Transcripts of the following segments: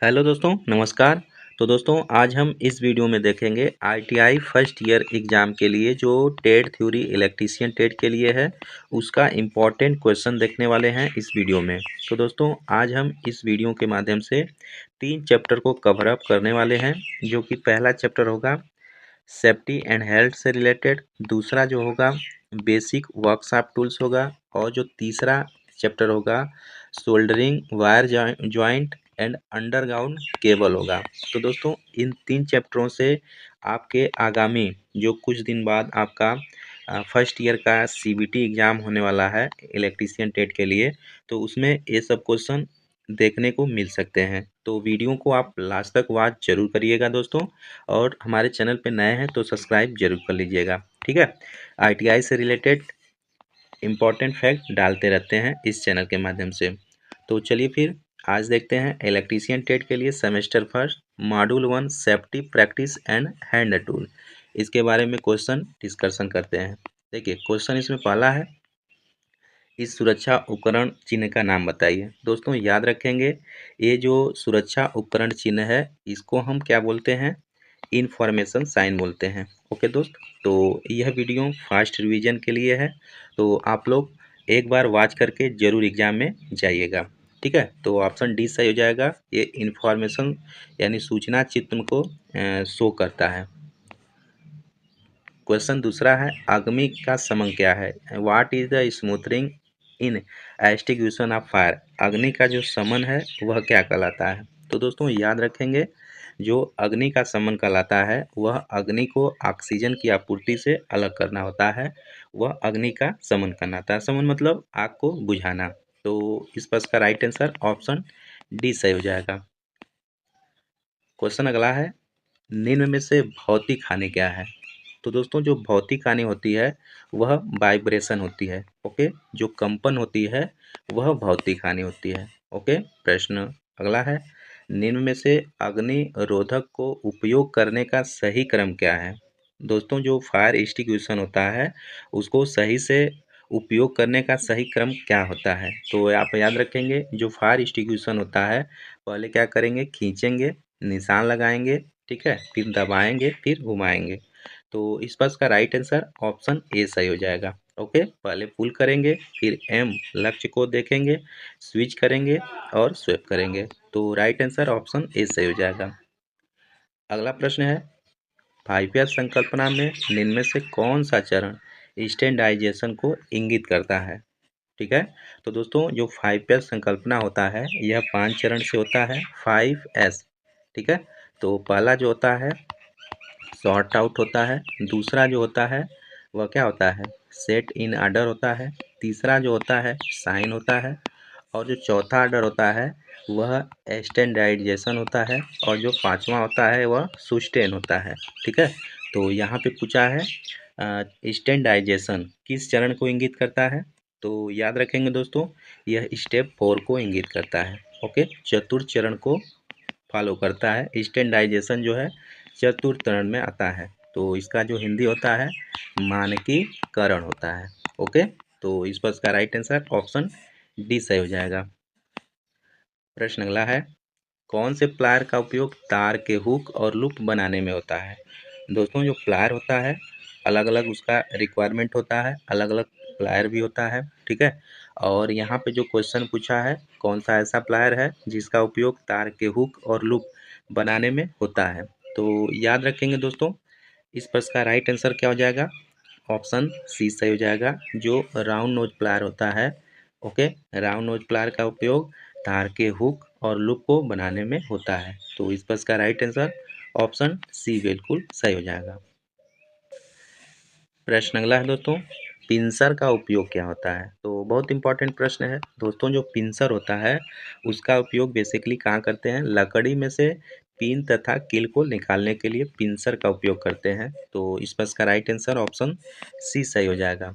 Hello दोस्तों, नमस्कार। तो दोस्तों आज हम इस वीडियो में देखेंगे आईटीआई फर्स्ट ईयर एग्ज़ाम के लिए जो टेट थ्योरी इलेक्ट्रीशियन टेट के लिए है उसका इम्पोर्टेंट क्वेश्चन देखने वाले हैं इस वीडियो में। तो दोस्तों आज हम इस वीडियो के माध्यम से 3 चैप्टर को कवर अप करने वाले हैं, जो कि पहला चैप्टर होगा सेफ्टी एंड हेल्थ से रिलेटेड, दूसरा जो होगा बेसिक वर्कशॉप टूल्स होगा, और जो तीसरा चैप्टर होगा soldering wire joint and underground cable होगा। तो दोस्तों इन 3 चैप्टरों से आपके आगामी जो कुछ दिन बाद आपका फर्स्ट ईयर का सीबीटी एग्ज़ाम होने वाला है इलेक्ट्रीशियन टेट के लिए, तो उसमें ये सब क्वेश्चन देखने को मिल सकते हैं। तो वीडियो को आप लास्ट तक वॉच जरूर करिएगा दोस्तों, और हमारे चैनल पे नए हैं तो सब्सक्राइब जरूर कर लीजिएगा, ठीक है। आईटीआई से रिलेटेड इम्पोर्टेंट फैक्ट डालते रहते हैं इस चैनल के माध्यम से। तो चलिए फिर आज देखते हैं इलेक्ट्रीशियन टेट के लिए semester first module 1 safety practice and hand tool, इसके बारे में क्वेश्चन डिस्कशन करते हैं। देखिए क्वेश्चन इसमें पहला है, इस सुरक्षा उपकरण चिन्ह का नाम बताइए। दोस्तों याद रखेंगे, ये जो सुरक्षा उपकरण चिन्ह है इसको हम क्या बोलते हैं, इन्फॉर्मेशन साइन बोलते हैं। ओके दोस्त, तो यह वीडियो फास्ट रिवीजन के लिए है, तो आप लोग एक बार वॉच करके जरूर एग्जाम में जाइएगा, ठीक है। तो ऑप्शन डी सही हो जाएगा, ये इन्फॉर्मेशन यानी सूचना चित्र को शो करता है। क्वेश्चन दूसरा है, अग्नि का समन क्या है, what is the smothering in extinguishing of fire. अग्नि का जो समन है वह क्या कहलाता है। तो दोस्तों याद रखेंगे, जो अग्नि का समन कहलाता है वह अग्नि को ऑक्सीजन की आपूर्ति से अलग करना होता है, वह अग्नि का समन कहलाता है। समन मतलब आग को बुझाना। तो इस पर का राइट आंसर ऑप्शन डी सही हो जाएगा। क्वेश्चन अगला है, निम्न में से भौतिक हानि क्या है। तो दोस्तों जो भौतिक हानि होती है वह वाइब्रेशन होती है। ओके, जो कंपन होती है वह भौतिक हानि होती है। ओके, प्रश्न अगला है, निम्न में से अग्नि रोधक को उपयोग करने का सही क्रम क्या है। दोस्तों जो फायर एक्सटिंग्विशन होता है उसको सही से उपयोग करने का सही क्रम क्या होता है। तो आप याद रखेंगे, जो फायर एक्सटिंग्विशन होता है पहले क्या करेंगे, खींचेंगे, निशान लगाएंगे, ठीक है, फिर दबाएंगे, फिर घुमाएंगे। तो इस पास का राइट आंसर ऑप्शन ए सही हो जाएगा। ओके, पहले पुल करेंगे, फिर एम लक्ष्य को देखेंगे, स्विच करेंगे और स्वेप करेंगे। तो राइट आंसर ऑप्शन ए सही हो जाएगा। अगला प्रश्न है, 5 संकल्पना में निम्न में से कौन सा चरण स्टैंडर्डाइजेशन को इंगित करता है। ठीक है, तो दोस्तों जो 5 संकल्पना होता है यह 5 चरण से होता है, 5S। ठीक है, तो पहला जो होता है सॉर्ट आउट होता है, दूसरा जो होता है वह क्या होता है, सेट इन ऑर्डर होता है, तीसरा जो होता है साइन होता है, और जो चौथा ऑर्डर होता है वह स्टैंडर्डाइजेशन होता है, और जो पांचवा होता है वह सुस्टेन होता है। ठीक है, तो यहाँ पे पूछा है स्टैंडर्डाइजेशन किस चरण को इंगित करता है। तो याद रखेंगे दोस्तों, यह स्टेप 4 को इंगित करता है। ओके, चतुर्थ चरण को फॉलो करता है। स्टैंडर्डाइजेशन जो है चतुर्थ चरण में आता है, तो इसका जो हिंदी होता है मानकीकरण होता है। ओके, तो इस पर इसका राइट आंसर ऑप्शन डी सही हो जाएगा। प्रश्न अगला है, कौन से प्लायर का उपयोग तार के हुक और लूप बनाने में होता है। दोस्तों जो प्लायर होता है अलग अलग उसका रिक्वायरमेंट होता है, अलग अलग प्लायर भी होता है, ठीक है। और यहाँ पे जो क्वेश्चन पूछा है, कौन सा ऐसा प्लायर है जिसका उपयोग तार के हुक और लूप बनाने में होता है। तो याद रखेंगे दोस्तों, इस प्रश्न का राइट आंसर क्या हो जाएगा, ऑप्शन सी सही हो जाएगा, जो राउंड नोज प्लायर होता है। ओके, राउंड नोज प्लायर का उपयोग तार के हुक और लूप को बनाने में होता है। तो इस प्रश्न का राइट आंसर ऑप्शन सी बिल्कुल सही हो जाएगा। प्रश्न अगला है दोस्तों, पिंसर का उपयोग क्या होता है। तो बहुत इंपॉर्टेंट प्रश्न है दोस्तों, जो पिंसर होता है उसका उपयोग बेसिकली कहाँ करते हैं, लकड़ी में से पिन तथा कील को निकालने के लिए पिंसर का उपयोग करते हैं। तो इस पर इसका राइट आंसर ऑप्शन सी सही हो जाएगा।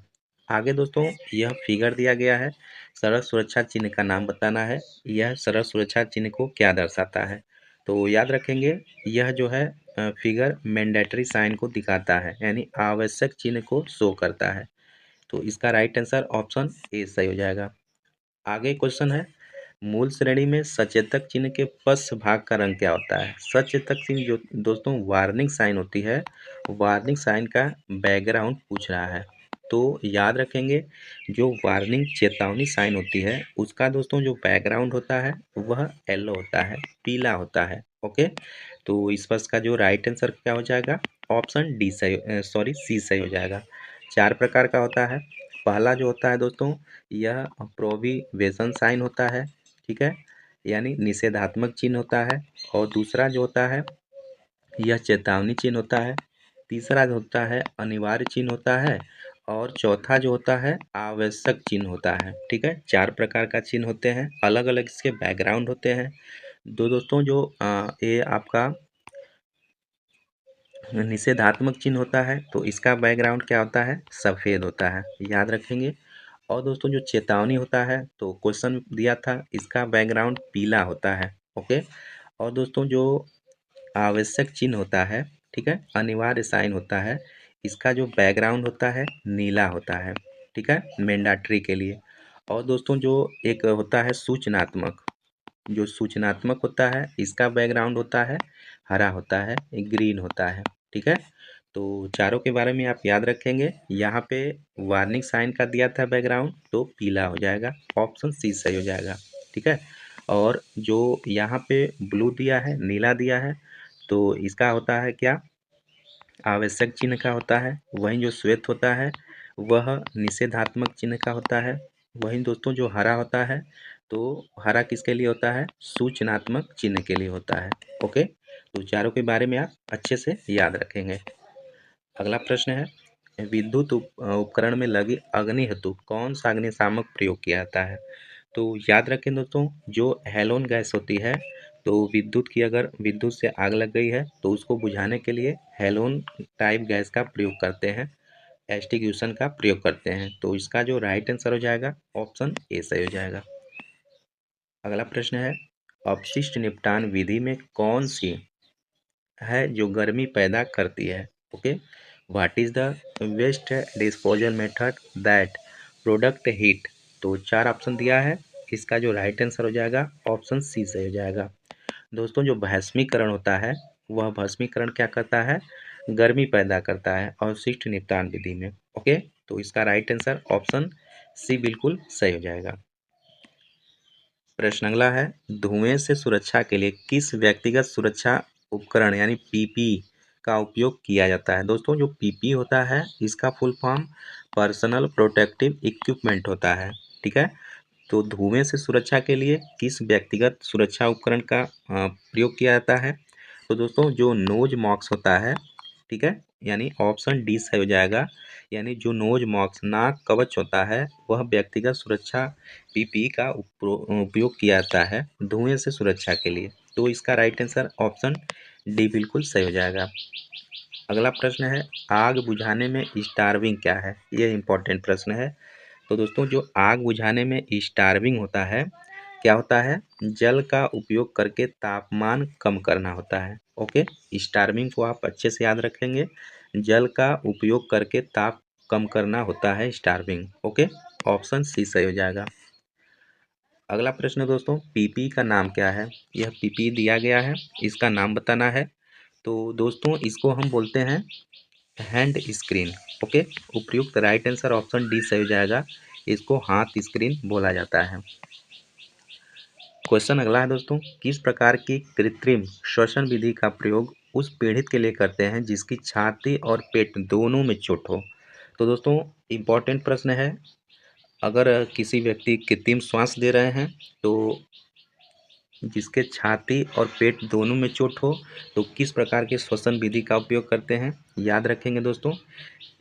आगे दोस्तों यह फिगर दिया गया है, सड़क सुरक्षा चिन्ह का नाम बताना है, यह सड़क सुरक्षा चिन्ह को क्या दर्शाता है। तो याद रखेंगे, यह जो है फिगर मैंडेटरी साइन को दिखाता है, यानी आवश्यक चिन्ह को शो करता है। तो इसका राइट आंसर ऑप्शन ए सही हो जाएगा। आगे क्वेश्चन है, मूल श्रेणी में सचेतक चिन्ह के पश्च भाग का रंग क्या होता है? सचेतक चिन्ह जो दोस्तों वार्निंग साइन होती है, वार्निंग साइन का बैकग्राउंड पूछ रहा है। तो याद रखेंगे, जो वार्निंग चेतावनी साइन होती है उसका दोस्तों जो बैकग्राउंड होता है वह येलो होता है, पीला होता है। ओके, तो इस वर्ष का जो राइट आंसर क्या हो जाएगा? ऑप्शन डी सही, सॉरी सी सही हो जाएगा। 4 प्रकार का होता है। पहला जो होता है दोस्तों, यह प्रोहिबिशन साइन होता है, ठीक है, यानी निषेधात्मक चिन्ह होता है। और दूसरा जो होता है यह चेतावनी चिन्ह होता है। तीसरा जो होता है अनिवार्य चिन्ह होता है। और चौथा जो होता है आवश्यक चिन्ह होता है। ठीक है, 4 प्रकार का चिन्ह होते हैं, अलग अलग इसके बैकग्राउंड होते हैं। दोस्तों जो ये आपका निषेधात्मक चिन्ह होता है तो इसका बैकग्राउंड क्या होता है? सफ़ेद होता है, याद रखेंगे। और दोस्तों जो चेतावनी होता है तो क्वेश्चन दिया था, इसका बैकग्राउंड पीला होता है। ओके, और दोस्तों जो आवश्यक चिन्ह होता है, ठीक है, अनिवार्य साइन होता है, इसका जो बैकग्राउंड होता है नीला होता है, ठीक है, मैंडेटरी के लिए। और दोस्तों जो एक होता है सूचनात्मक, जो सूचनात्मक होता है इसका बैकग्राउंड होता है हरा होता है, ग्रीन होता है। ठीक है, तो चारों के बारे में आप याद रखेंगे। यहाँ पे वार्निंग साइन का दिया था बैकग्राउंड तो पीला हो जाएगा, ऑप्शन सी सही हो जाएगा। ठीक है, और जो यहाँ पे ब्लू दिया है, नीला दिया है, तो इसका होता है क्या? आवश्यक चिन्ह का होता है। वहीं जो श्वेत होता है वह निषेधात्मक चिन्ह का होता है। वहीं दोस्तों जो हरा होता है तो हरा किसके लिए होता है? सूचनात्मक चिन्ह के लिए होता है। ओके, तो चारों के बारे में आप अच्छे से याद रखेंगे। अगला प्रश्न है, विद्युत उपकरण में लगी अग्नि हेतु कौन सा अग्निशामक प्रयोग किया जाता है? तो याद रखें दोस्तों, जो हेलोन गैस होती है तो विद्युत की अगर विद्युत से आग लग गई है तो उसको बुझाने के लिए हेलोन टाइप गैस का प्रयोग करते हैं, एक्सटिंग्विशन का प्रयोग करते हैं। तो इसका जो राइट आंसर हो जाएगा ऑप्शन ए सही हो जाएगा। अगला प्रश्न है, अपशिष्ट निपटान विधि में कौन सी है जो गर्मी पैदा करती है? Okay, what is the waste disposal method that product heat? तो 4 ऑप्शन दिया है, इसका जो राइट आंसर हो जाएगा ऑप्शन सी सही हो जाएगा। दोस्तों जो भस्मीकरण होता है वह भस्मीकरण क्या करता है? गर्मी पैदा करता है अवशिष्ट निपटान विधि में। ओके, तो इसका राइट आंसर ऑप्शन सी बिल्कुल सही हो जाएगा। प्रश्न अगला है, धुएं से सुरक्षा के लिए किस व्यक्तिगत सुरक्षा उपकरण यानी पीपीई का उपयोग किया जाता है? दोस्तों जो पीपीई होता है इसका full form personal protective equipment होता है। ठीक है, तो धुएं से सुरक्षा के लिए किस व्यक्तिगत सुरक्षा उपकरण का प्रयोग किया जाता है? तो दोस्तों जो नोज मॉक्स होता है, ठीक है, यानी ऑप्शन डी सही हो जाएगा। यानी जो नोज मॉक्स नाक कवच होता है वह व्यक्तिगत सुरक्षा पीपीई का उपयोग किया जाता है धुएं से सुरक्षा के लिए। तो इसका राइट आंसर ऑप्शन डी बिल्कुल सही हो जाएगा। अगला प्रश्न है, आग बुझाने में स्टार्विंग क्या है? ये इंपॉर्टेंट प्रश्न है। तो दोस्तों जो आग बुझाने में स्टार्विंग होता है, क्या होता है? जल का उपयोग करके तापमान कम करना होता है। ओके, स्टार्विंग को आप अच्छे से याद रखेंगे, जल का उपयोग करके ताप कम करना होता है स्टार्विंग। ओके, ऑप्शन सी सही हो जाएगा। अगला प्रश्न दोस्तों, पीपी का नाम क्या है? यह पीपी दिया गया है, इसका नाम बताना है। तो दोस्तों इसको हम बोलते हैं हैंड स्क्रीन। ओके, उपयुक्त राइट आंसर ऑप्शन डी सही हो जाएगा, इसको हाथ स्क्रीन बोला जाता है। क्वेश्चन अगला है दोस्तों, किस प्रकार की कृत्रिम श्वसन विधि का प्रयोग उस पीड़ित के लिए करते हैं जिसकी छाती और पेट दोनों में चोट हो? तो दोस्तों इम्पॉर्टेंट प्रश्न है, अगर किसी व्यक्ति कृत्रिम श्वास दे रहे हैं तो जिसके छाती और पेट दोनों में चोट हो तो किस प्रकार के श्वसन विधि का उपयोग करते हैं? याद रखेंगे दोस्तों,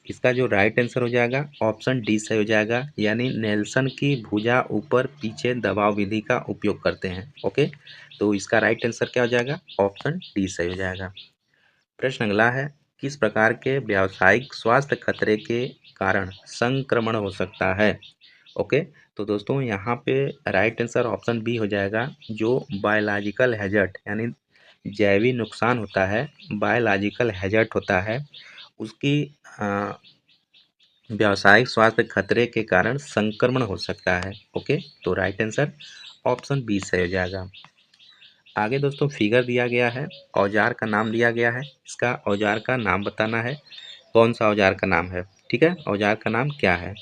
इसका जो राइट आंसर हो जाएगा ऑप्शन डी सही हो जाएगा, यानी नेल्सन की भुजा ऊपर पीछे दबाव विधि का उपयोग करते हैं। ओके, तो इसका राइट आंसर क्या हो जाएगा? ऑप्शन डी सही हो जाएगा। प्रश्न अगला है, किस प्रकार के व्यावसायिक स्वास्थ्य खतरे के कारण संक्रमण हो सकता है? ओके, तो दोस्तों यहाँ पे राइट आंसर ऑप्शन बी हो जाएगा, जो बायोलॉजिकल हैजर्ड यानी जैविक नुकसान होता है, बायोलॉजिकल हैजर्ड होता है, उसकी व्यावसायिक स्वास्थ्य खतरे के कारण संक्रमण हो सकता है। ओके, तो राइट आंसर ऑप्शन बी सही हो जाएगा। आगे दोस्तों फिगर दिया गया है, औजार का नाम दिया गया है, इसका औजार का नाम बताना है, कौन सा औजार का नाम है। ठीक है, औजार का नाम क्या है।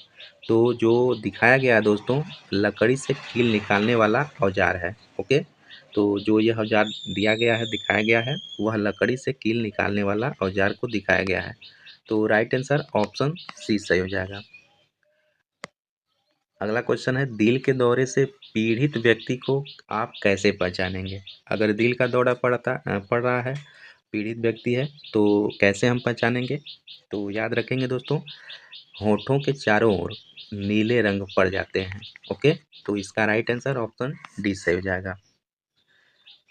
तो जो दिखाया गया है दोस्तों, लकड़ी से कील निकालने वाला औजार है। ओके, तो जो यह औजार दिया गया है, दिखाया गया है, वह लकड़ी से कील निकालने वाला औजार को दिखाया गया है। तो राइट आंसर ऑप्शन सी सही हो जाएगा। अगला क्वेश्चन है, दिल के दौरे से पीड़ित व्यक्ति को आप कैसे पहचानेंगे। अगर दिल का दौरा पड़ रहा है, पीड़ित व्यक्ति है, तो कैसे हम पहचानेंगे। तो याद रखेंगे दोस्तों, होठों के चारों ओर नीले रंग पड़ जाते हैं। ओके, तो इसका राइट आंसर ऑप्शन डी सही हो जाएगा।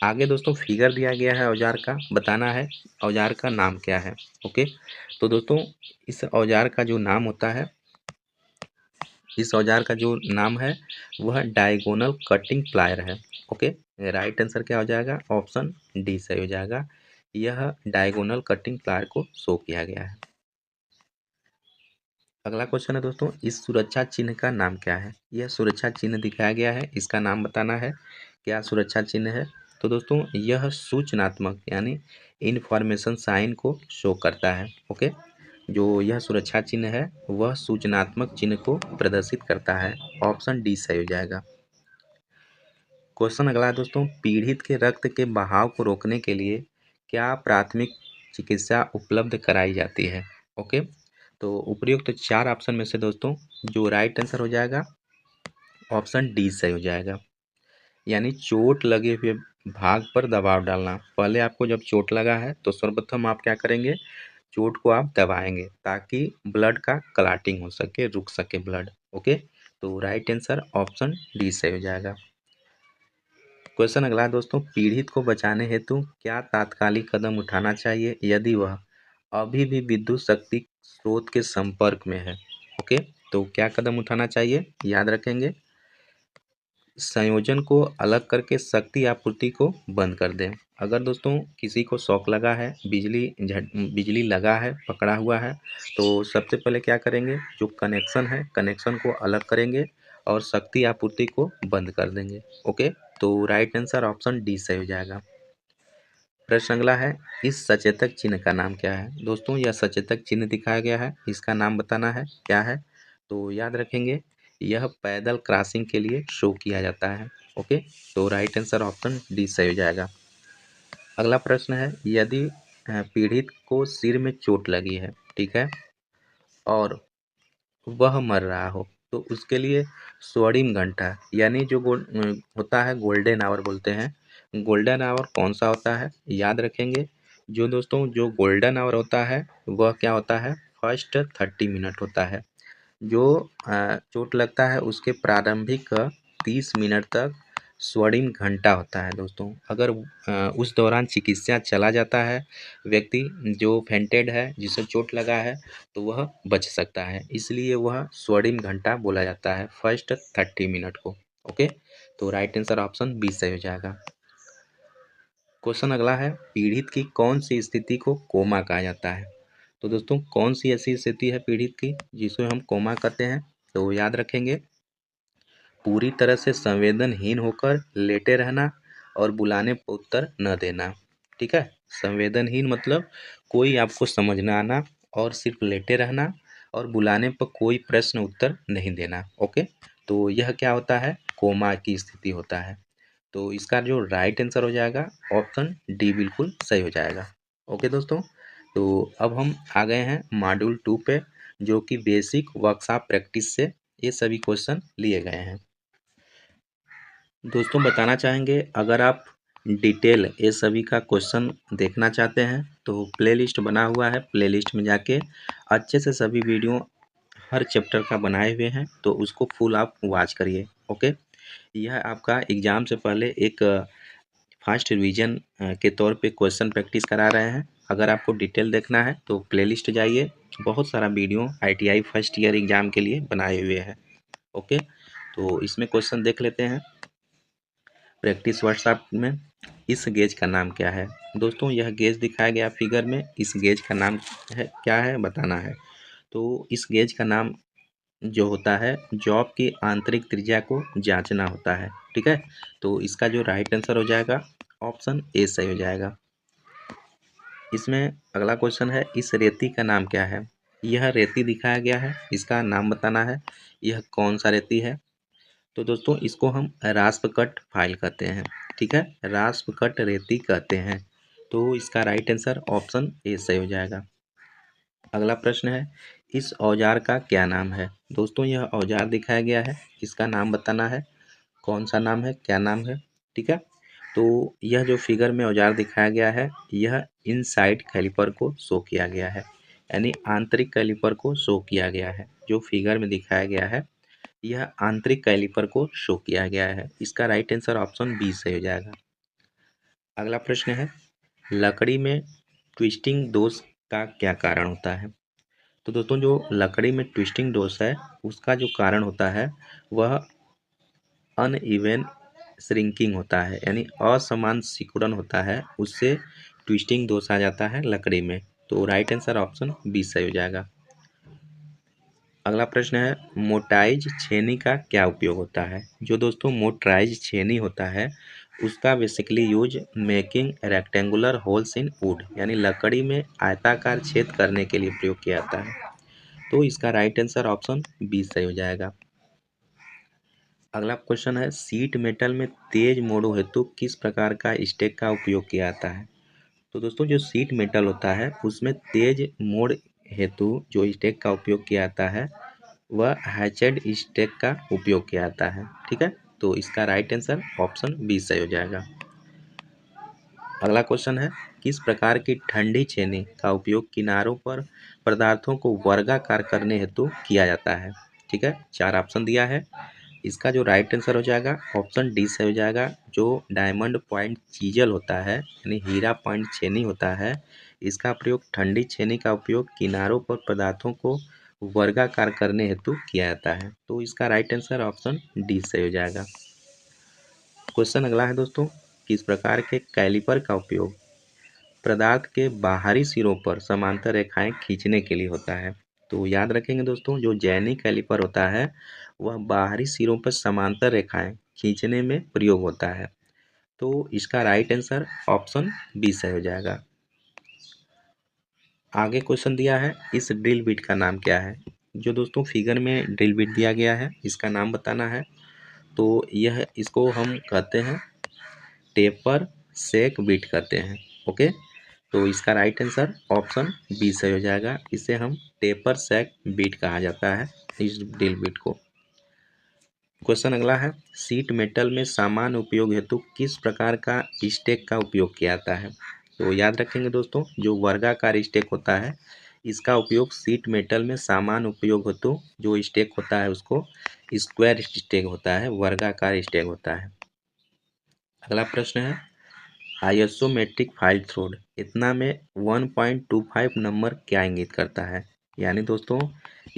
आगे दोस्तों फिगर दिया गया है, औजार का बताना है, औजार का नाम क्या है। ओके, तो दोस्तों इस औजार का जो नाम होता है, इस औजार का जो नाम है वह डायगोनल कटिंग प्लायर है। ओके, राइट आंसर क्या हो जाएगा, ऑप्शन डी सही हो जाएगा। यह डायगोनल कटिंग प्लायर को शो किया गया है। अगला क्वेश्चन है दोस्तों, इस सुरक्षा चिन्ह का नाम क्या है। यह सुरक्षा चिन्ह दिखाया गया है, इसका नाम बताना है, क्या सुरक्षा चिन्ह है। तो दोस्तों यह सूचनात्मक यानी इंफॉर्मेशन साइन को शो करता है। ओके, जो यह सुरक्षा चिन्ह है वह सूचनात्मक चिन्ह को प्रदर्शित करता है। ऑप्शन डी सही हो जाएगा। क्वेश्चन अगला है दोस्तों, पीड़ित के रक्त के बहाव को रोकने के लिए क्या प्राथमिक चिकित्सा उपलब्ध कराई जाती है। ओके, तो उपयुक्त चार ऑप्शन में से दोस्तों जो राइट आंसर हो जाएगा ऑप्शन डी सही हो जाएगा। यानी चोट लगे हुए भाग पर दबाव डालना। पहले आपको जब चोट लगा है तो सर्वप्रथम आप क्या करेंगे, चोट को आप दबाएंगे ताकि ब्लड का क्लॉटिंग हो सके, रुक सके ब्लड। ओके, तो राइट आंसर ऑप्शन डी सही हो जाएगा। क्वेश्चन अगला है दोस्तों, पीड़ित को बचाने हेतु क्या तात्कालिक कदम उठाना चाहिए यदि वह अभी भी विद्युत शक्ति स्रोत के संपर्क में है। ओके, तो क्या कदम उठाना चाहिए, याद रखेंगे, संयोजन को अलग करके शक्ति आपूर्ति को बंद कर दें। अगर दोस्तों किसी को शॉक लगा है, बिजली लगा है, पकड़ा हुआ है, तो सबसे पहले क्या करेंगे, जो कनेक्शन है कनेक्शन को अलग करेंगे और शक्ति आपूर्ति को बंद कर देंगे। ओके, तो राइट आंसर ऑप्शन डी सही हो जाएगा। प्रश्न अगला है, इस सचेतक चिन्ह का नाम क्या है। दोस्तों यह सचेतक चिन्ह दिखाया गया है, इसका नाम बताना है क्या है। तो याद रखेंगे, यह पैदल क्रॉसिंग के लिए शो किया जाता है। ओके, तो राइट आंसर ऑप्शन डी सही हो जाएगा। अगला प्रश्न है, यदि पीड़ित को सिर में चोट लगी है, ठीक है, और वह मर रहा हो, तो उसके लिए स्वर्णिम घंटा यानी जो होता है गोल्डन आवर बोलते हैं। गोल्डन आवर कौन सा होता है, याद रखेंगे, जो दोस्तों जो गोल्डन आवर होता है वह क्या होता है, फर्स्ट 30 मिनट होता है। जो चोट लगता है उसके प्रारंभिक 30 मिनट तक स्वर्णिम घंटा होता है दोस्तों। अगर उस दौरान चिकित्सा चला जाता है, व्यक्ति जो फेंटेड है, जिसे चोट लगा है, तो वह बच सकता है, इसलिए वह स्वर्णिम घंटा बोला जाता है फर्स्ट 30 मिनट को। ओके, तो राइट आंसर ऑप्शन बी सही हो जाएगा। क्वेश्चन अगला है, पीड़ित की कौन सी स्थिति को कोमा कहा जाता है। तो दोस्तों कौन सी ऐसी स्थिति है पीड़ित की जिसे हम कोमा कहते हैं। तो याद रखेंगे, पूरी तरह से संवेदनहीन होकर लेटे रहना और बुलाने पर उत्तर न देना। ठीक है, संवेदनहीन मतलब कोई आपको समझ ना आना, और सिर्फ लेटे रहना और बुलाने पर कोई प्रश्न उत्तर नहीं देना। ओके, तो यह क्या होता है, कोमा की स्थिति होता है। तो इसका जो राइट आंसर हो जाएगा ऑप्शन डी बिल्कुल सही हो जाएगा। ओके दोस्तों, तो अब हम आ गए हैं मॉड्यूल 2 पे, जो कि बेसिक वर्कशॉप प्रैक्टिस से ये सभी क्वेश्चन लिए गए हैं। दोस्तों बताना चाहेंगे, अगर आप डिटेल ये सभी का क्वेश्चन देखना चाहते हैं तो प्लेलिस्ट बना हुआ है, प्लेलिस्ट में जाके अच्छे से सभी वीडियो हर चैप्टर का बनाए हुए हैं, तो उसको फुल आप वॉच करिए। ओके, यह आपका एग्ज़ाम से पहले एक फास्ट रिवीजन के तौर पे क्वेश्चन प्रैक्टिस करा रहे हैं। अगर आपको डिटेल देखना है तो प्लेलिस्ट जाइए, बहुत सारा video ITI first year exam के लिए बनाए हुए हैं। ओके, तो इसमें क्वेश्चन देख लेते हैं। प्रैक्टिस वर्कशॉप में, इस गेज का नाम क्या है। दोस्तों यह गेज दिखाया गया फिगर में, इस गेज का नाम है क्या है, बताना है। तो इस गेज का नाम जो होता है जॉब की आंतरिक त्रिज्या को जांचना होता है। ठीक है, तो इसका जो राइट आंसर हो जाएगा ऑप्शन ए सही हो जाएगा। इसमें अगला क्वेश्चन है, इस रेती का नाम क्या है? यह रेती दिखाया गया है, इसका नाम बताना है। यह कौन सा रेती है? तो दोस्तों इसको हम रास्प कट फाइल कहते हैं। ठीक है, रास्प कट रेती कहते हैं। तो इसका राइट आंसर ऑप्शन ए सही हो जाएगा। अगला प्रश्न है, इस औजार का क्या नाम है? दोस्तों यह औजार दिखाया गया है, इसका नाम बताना है। कौन सा नाम है, क्या नाम है? ठीक है, तो यह जो फिगर में औजार दिखाया गया है, यह इनसाइड कैलिपर को शो किया गया है, यानी आंतरिक कैलिपर को शो किया गया है। जो फिगर में दिखाया गया है यह आंतरिक कैलिपर को शो किया गया है। इसका राइट आंसर ऑप्शन बी सही हो जाएगा। अगला प्रश्न है, लकड़ी में ट्विस्टिंग दोष का क्या कारण होता है? तो दोस्तों जो लकड़ी में ट्विस्टिंग दोष है उसका जो कारण होता है वह अनइवन श्रिंकिंग होता है, यानी असमान सिकुड़न होता है, उससे ट्विस्टिंग दोष आ जाता है लकड़ी में। तो राइट आंसर ऑप्शन बी सही हो जाएगा। अगला प्रश्न है, मोटाइज छेनी का क्या उपयोग होता है? जो दोस्तों मोटराइज छेनी होता है उसका basically use making rectangular holes in would, यानी लकड़ी में आयताकार छेद करने के लिए प्रयोग किया जाता है। तो इसका राइट आंसर ऑप्शन बी सही हो जाएगा। अगला क्वेश्चन है, सीट मेटल में तेज मोड़ों हेतु किस प्रकार का स्टेक का उपयोग किया जाता है? तो दोस्तों जो सीट मेटल होता है उसमें तेज मोड़ हेतु जो स्टेक का उपयोग किया जाता है वह हैचेड स्टेक का उपयोग किया जाता है। ठीक है, तो इसका राइट आंसर ऑप्शन बी सही हो जाएगा। अगला क्वेश्चन है, किस प्रकार की ठंडी छेनी का उपयोग किनारों पर पदार्थों को वर्गाकार करने हेतु किया जाता है? ठीक है, चार ऑप्शन दिया है, इसका जो राइट आंसर हो जाएगा ऑप्शन डी से हो जाएगा। जो डायमंड पॉइंट चीजल होता है, यानी हीरा पॉइंट छेनी होता है, इसका प्रयोग ठंडी छेनी का उपयोग किनारों पर पदार्थों को वर्गाकार करने हेतु किया जाता है। तो इसका राइट आंसर ऑप्शन डी से हो जाएगा। क्वेश्चन अगला है दोस्तों, किस प्रकार के कैलिपर का उपयोग पदार्थ के बाहरी सिरों पर समांतर रेखाएं खींचने के लिए होता है? तो याद रखेंगे दोस्तों, जो जैनी कैलिपर होता है वह बाहरी सिरों पर समांतर रेखाएं खींचने में प्रयोग होता है। तो इसका राइट आंसर ऑप्शन बी से हो जाएगा। आगे क्वेश्चन दिया है, इस ड्रिल बिट का नाम क्या है? जो दोस्तों फिगर में ड्रिल बिट दिया गया है इसका नाम बताना है। तो यह इसको हम कहते हैं टेपर सेक बिट कहते हैं। ओके, तो इसका राइट आंसर ऑप्शन बी से हो जाएगा। इसे हम टेपर सेक बिट कहा जाता है इस ड्रिल बिट को। क्वेश्चन अगला है, सीट मेटल में सामान्य उपयोग हेतु किस प्रकार का स्टेक का उपयोग किया जाता है? तो याद रखेंगे दोस्तों, जो वर्गाकार स्टेक होता है इसका उपयोग सीट मेटल में सामान्य उपयोग हेतु जो स्टेक होता है उसको स्क्वायर स्टेक होता है, वर्गाकार स्टेक होता है। अगला प्रश्न है, आइसोमेट्रिक फाइल थ्रोड इतना में 1.25 नंबर क्या इंगित करता है? यानी दोस्तों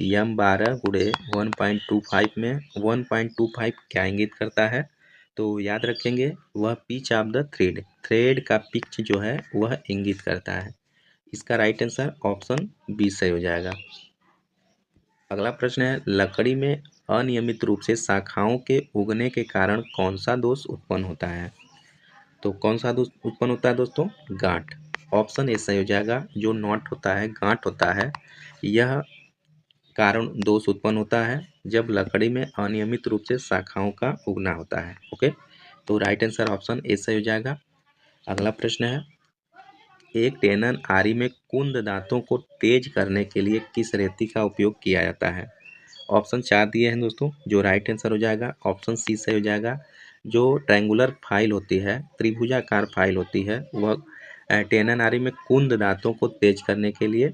M12 गुणे 1.25 में 1.25 क्या इंगित करता है? तो याद रखेंगे वह pitch of the thread, thread का पिच जो है वह इंगित करता है। इसका राइट आंसर ऑप्शन बी सही हो जाएगा। अगला प्रश्न है, लकड़ी में अनियमित रूप से शाखाओं के उगने के कारण कौन सा दोष उत्पन्न होता है? तो कौन सा दोष उत्पन्न होता है दोस्तों? गांठ। ऑप्शन ए सही हो जाएगा। जो नॉट होता है, गांठ होता है, यह कारण दोष उत्पन्न होता है जब लकड़ी में अनियमित रूप से शाखाओं का उगना होता है। ओके, तो राइट आंसर ऑप्शन ए सही हो जाएगा। अगला प्रश्न है, एक टेनन आरी में कुंद दांतों को तेज करने के लिए किस रेती का उपयोग किया जाता है? ऑप्शन चार दिए हैं दोस्तों, जो राइट आंसर हो जाएगा ऑप्शन सी सही हो जाएगा। जो ट्रायंगुलर फाइल होती है, त्रिभुजाकार फाइल होती है, वह टेनन आरी में कुंद दांतों को तेज करने के लिए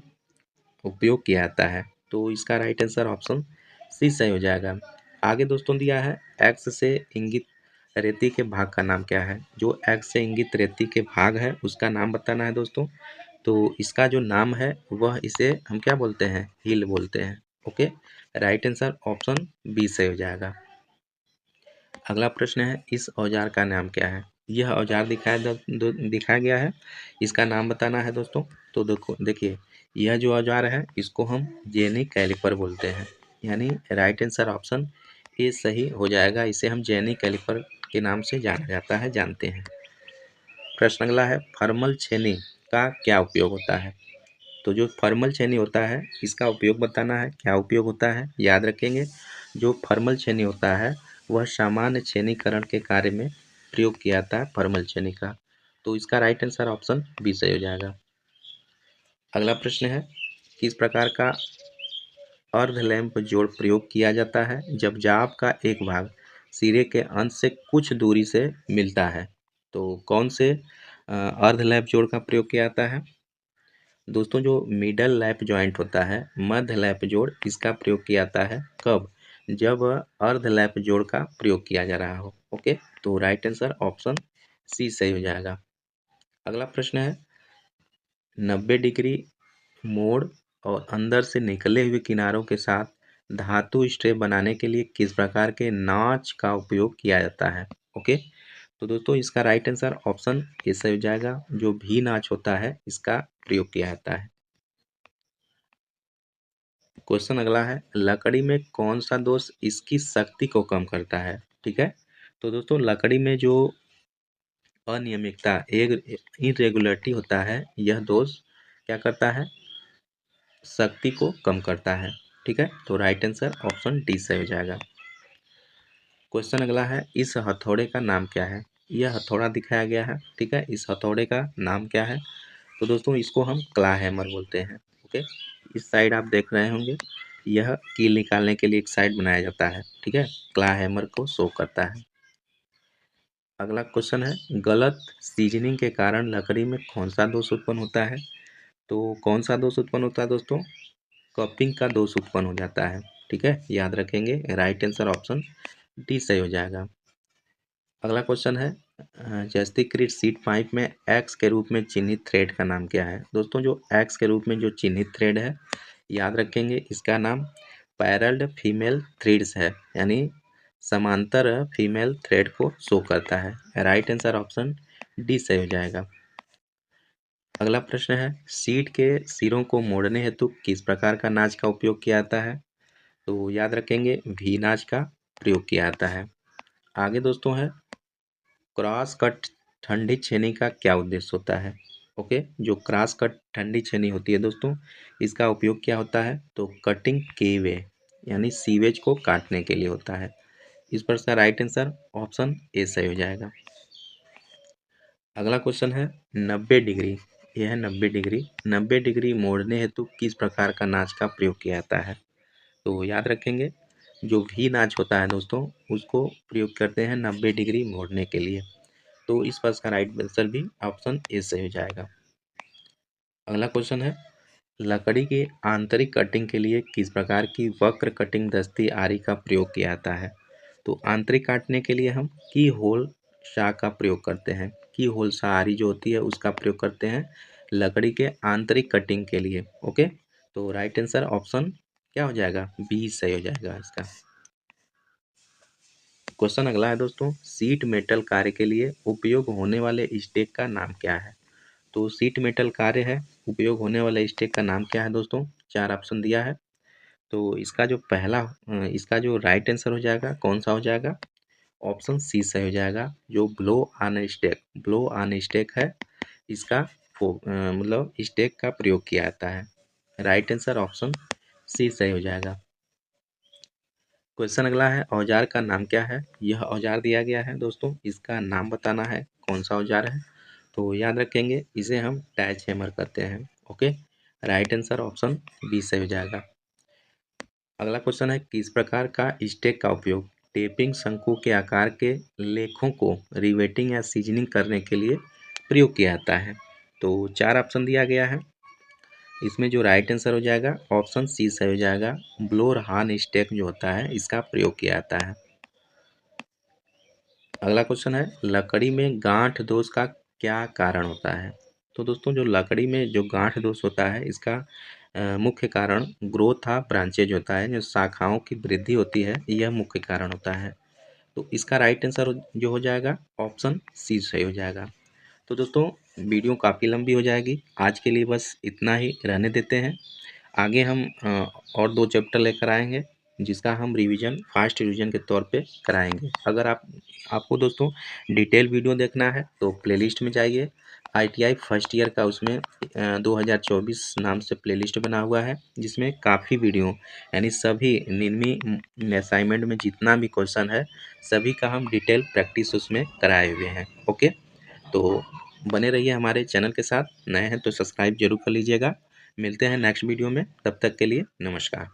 उपयोग किया जाता है। तो इसका राइट आंसर ऑप्शन सी सही हो जाएगा। आगे दोस्तों दिया है, एक्स से इंगित रेती के भाग का नाम क्या है? जो एक्स से इंगित रेती के भाग है उसका नाम बताना है दोस्तों। तो इसका जो नाम है वह इसे हम क्या बोलते हैं? हिल बोलते हैं। Okay, right answer option B सही हो जाएगा। अगला प्रश्न है, इस औजार का नाम क्या है? यह औजार दिखाया गया है, इसका नाम बताना है दोस्तों। तो देखिए यह जो औजार है इसको हम जेनी कैलिपर बोलते हैं। यानी राइट आंसर ऑप्शन ए सही हो जाएगा। इसे हम जेनी कैलिपर के नाम से जाना जाता है, जानते हैं। प्रश्न अगला है, थर्मल छेनी का क्या उपयोग होता है? तो जो थर्मल छेनी होता है इसका उपयोग बताना है। क्या उपयोग होता है, याद रखेंगे। जो थर्मल छेनी होता है वह सामान्य छेनीकरण के कार्य में प्रयोग किया जाता है, थर्मल छेनी का। तो इसका राइट आंसर ऑप्शन बी सही हो जाएगा। अगला प्रश्न है, किस प्रकार का अर्ध लैंप जोड़ प्रयोग किया जाता है जब जाप का एक भाग सिरे के अंत से कुछ दूरी से मिलता है? तो कौन से अर्ध लैंप जोड़ का प्रयोग किया जाता है? दोस्तों, जो मिडल लैप जॉइंट होता है, मध्य लैप जोड़, इसका प्रयोग किया जाता है कब? जब अर्ध लैप जोड़ का प्रयोग किया जा रहा हो। ओके, तो राइट आंसर ऑप्शन सी सही हो जाएगा। अगला प्रश्न है, 90 डिग्री मोड़ और अंदर से निकले हुए किनारों के साथ धातु स्ट्रे बनाने के लिए किस प्रकार के नाच का उपयोग किया जाता है? ओके, तो दोस्तों इसका राइट आंसर ऑप्शन ए सही हो जाएगा। जो भी नाच होता है इसका प्रयोग किया जाता है। क्वेश्चन अगला है, लकड़ी में कौन सा दोष इसकी शक्ति को कम करता है? ठीक है, तो दोस्तों लकड़ी में जो अनियमितता, इरेगुलरिटी होता है, यह दोष क्या करता है? शक्ति को कम करता है। ठीक है, तो राइट आंसर ऑप्शन डी सही हो जाएगा। क्वेश्चन अगला है, इस हथौड़े का नाम क्या है? यह हथौड़ा दिखाया गया है, ठीक है, इस हथौड़े का नाम क्या है? तो दोस्तों इसको हम क्ला हैमर बोलते हैं। ओके, इस साइड आप देख रहे होंगे, यह कील निकालने के लिए एक साइड बनाया जाता है, ठीक है, क्ला हैमर को शो करता है। अगला क्वेश्चन है, गलत सीजनिंग के कारण लकड़ी में कौन सा दोष उत्पन्न होता है? तो कौन सा दोष उत्पन्न होता है दोस्तों? कपिंग का दोष उत्पन्न हो जाता है। ठीक है, याद रखेंगे, राइट आंसर ऑप्शन डी सही हो जाएगा। अगला क्वेश्चन है, जस्तीकृत सीट पाइप में एक्स के रूप में चिन्हित थ्रेड का नाम क्या है? दोस्तों, जो एक्स के रूप में जो चिन्हित थ्रेड है, याद रखेंगे, इसका नाम पैरल्ड फीमेल थ्रेड्स है, यानी समांतर फीमेल थ्रेड को शो करता है। राइट आंसर ऑप्शन डी सही हो जाएगा। अगला प्रश्न है, सीट के सिरों को मोड़ने हेतु किस प्रकार का नाच का उपयोग किया जाता है? तो याद रखेंगे, वी नाच का प्रयोग किया जाता है। आगे दोस्तों है, क्रॉस कट ठंडी छेनी का क्या उद्देश्य होता है? ओके, जो क्रॉस कट ठंडी छेनी होती है दोस्तों, इसका उपयोग क्या होता है? तो कटिंग के वे, यानी सीवेज को काटने के लिए होता है। इस पर का राइट आंसर ऑप्शन ए सही हो जाएगा। अगला क्वेश्चन है, 90 डिग्री, यह है 90 डिग्री, 90 डिग्री मोड़ने हेतु किस प्रकार का नाच का प्रयोग किया जाता है? तो याद रखेंगे, जो भी नाच होता है दोस्तों, उसको प्रयोग करते हैं 90 डिग्री मोड़ने के लिए। तो इस पर का राइट आंसर भी ऑप्शन ए सही हो जाएगा। अगला क्वेश्चन है, लकड़ी की आंतरिक कटिंग के लिए किस प्रकार की वक्र कटिंग दस्ती आरी का प्रयोग किया जाता है? तो आंतरिक काटने के लिए हम की होल शाह का प्रयोग करते हैं। की होल शाह आरी जो होती है उसका प्रयोग करते हैं लकड़ी के आंतरिक कटिंग के लिए। ओके, तो राइट आंसर ऑप्शन क्या हो जाएगा? बी सही हो जाएगा इसका। क्वेश्चन अगला है दोस्तों, सीट मेटल कार्य के लिए उपयोग होने वाले स्टेक का नाम क्या है? तो सीट मेटल कार्य है, उपयोग होने वाले स्टेक का नाम क्या है दोस्तों? चार ऑप्शन दिया है, तो इसका जो पहला इसका जो राइट आंसर हो जाएगा, कौन सा हो जाएगा? ऑप्शन सी सही हो जाएगा। जो blow on stake, blow on stake है, इसका मतलब स्टेक का प्रयोग किया जाता है। राइट आंसर ऑप्शन सी सही हो जाएगा। क्वेश्चन अगला है, औजार का नाम क्या है? यह औजार दिया गया है दोस्तों, इसका नाम बताना है, कौन सा औजार है? तो याद रखेंगे, इसे हम टैच हैमर कहते हैं। Okay, right answer option B सही हो जाएगा। अगला क्वेश्चन है, किस प्रकार का स्टेक का उपयोग टेपिंग शंकु के आकार के लेखों को रिवेटिंग या सीजनिंग करने के लिए प्रयोग किया जाता है? तो चार ऑप्शन दिया गया है, इसमें जो राइट आंसर हो जाएगा ऑप्शन सी सही हो जाएगा। ब्लोर हार्न स्टेक जो होता है इसका प्रयोग किया जाता है। अगला क्वेश्चन है, लकड़ी में गांठ दोष का क्या कारण होता है? तो दोस्तों, जो लकड़ी में जो गांठ दोष होता है इसका मुख्य कारण ग्रोथ ऑफ ब्रांचेज होता है, जो शाखाओं की वृद्धि होती है, यह मुख्य कारण होता है। तो इसका राइट आंसर जो हो जाएगा ऑप्शन सी सही हो जाएगा। तो दोस्तों, वीडियो काफ़ी लंबी हो जाएगी, आज के लिए बस इतना ही रहने देते हैं। आगे हम और दो चैप्टर लेकर आएंगे। जिसका हम रिवीजन फास्ट रिवीजन के तौर पे कराएंगे। अगर आपको दोस्तों डिटेल वीडियो देखना है तो प्लेलिस्ट में जाइए। ITI फर्स्ट ईयर का उसमें 2024 नाम से प्लेलिस्ट बना हुआ है, जिसमें काफ़ी वीडियो यानी सभी 19वीं असाइनमेंट में जितना भी क्वेश्चन है सभी का हम डिटेल प्रैक्टिस उसमें कराए हुए हैं। ओके, तो बने रहिए हमारे चैनल के साथ। नए हैं तो सब्सक्राइब जरूर कर लीजिएगा। मिलते हैं नेक्स्ट वीडियो में, तब तक के लिए नमस्कार।